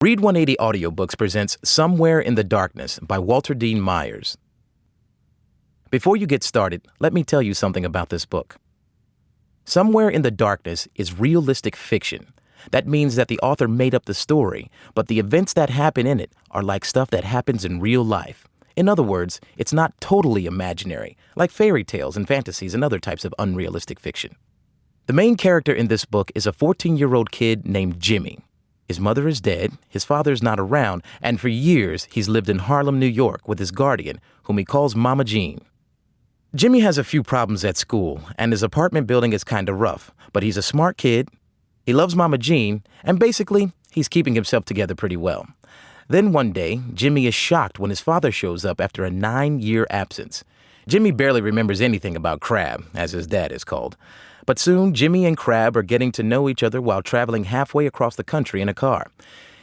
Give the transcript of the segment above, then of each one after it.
Read 180 Audiobooks presents Somewhere in the Darkness by Walter Dean Myers. Before you get started, let me tell you something about this book. Somewhere in the Darkness is realistic fiction. That means that the author made up the story, but the events that happen in it are like stuff that happens in real life. In other words, it's not totally imaginary, like fairy tales and fantasies and other types of unrealistic fiction. The main character in this book is a 14-year-old kid named Jimmy. His mother is dead, his father's not around, and for years he's lived in Harlem, New York with his guardian, whom he calls Mama Jean. Jimmy has a few problems at school, and his apartment building is kinda rough, but he's a smart kid, he loves Mama Jean, and basically, he's keeping himself together pretty well. Then one day, Jimmy is shocked when his father shows up after a 9-year absence. Jimmy barely remembers anything about Crab, as his dad is called. But soon, Jimmy and Crab are getting to know each other while traveling halfway across the country in a car.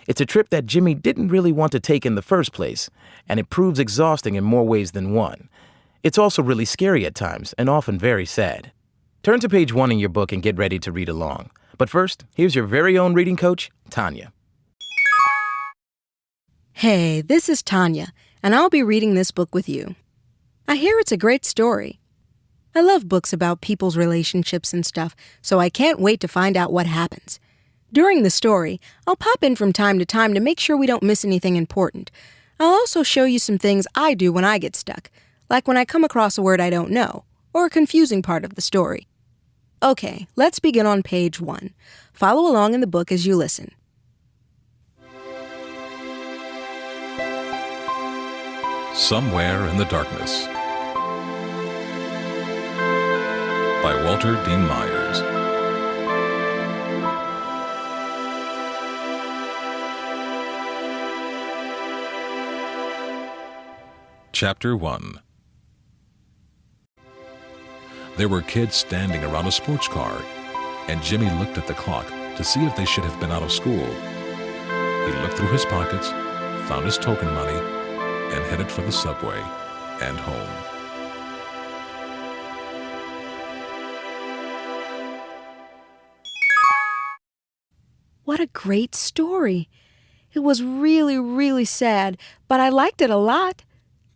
It's a trip that Jimmy didn't really want to take in the first place, and it proves exhausting in more ways than one. It's also really scary at times, and often very sad. Turn to page 1 in your book and get ready to read along. But first, here's your very own reading coach, Tanya. Hey, this is Tanya, and I'll be reading this book with you. I hear it's a great story. I love books about people's relationships and stuff, so I can't wait to find out what happens. During the story, I'll pop in from time to time to make sure we don't miss anything important. I'll also show you some things I do when I get stuck, like when I come across a word I don't know, or a confusing part of the story. Okay, let's begin on page 1. Follow along in the book as you listen. Somewhere in the Darkness by Walter Dean Myers. Chapter 1. There were kids standing around a sports car, and Jimmy looked at the clock to see if they should have been out of school. He looked through his pockets, found his token money, and headed for the subway and home. What a great story. It was really, really sad, but I liked it a lot.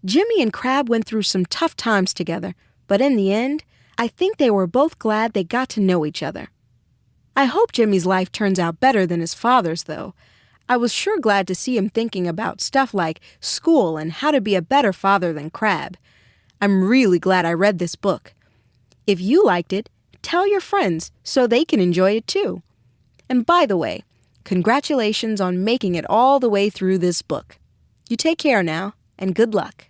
Jimmy and Crab went through some tough times together, but in the end, I think they were both glad they got to know each other. I hope Jimmy's life turns out better than his father's, though. I was sure glad to see him thinking about stuff like school and how to be a better father than Crab. I'm really glad I read this book. If you liked it, tell your friends so they can enjoy it too. And by the way, congratulations on making it all the way through this book. You take care now, and good luck.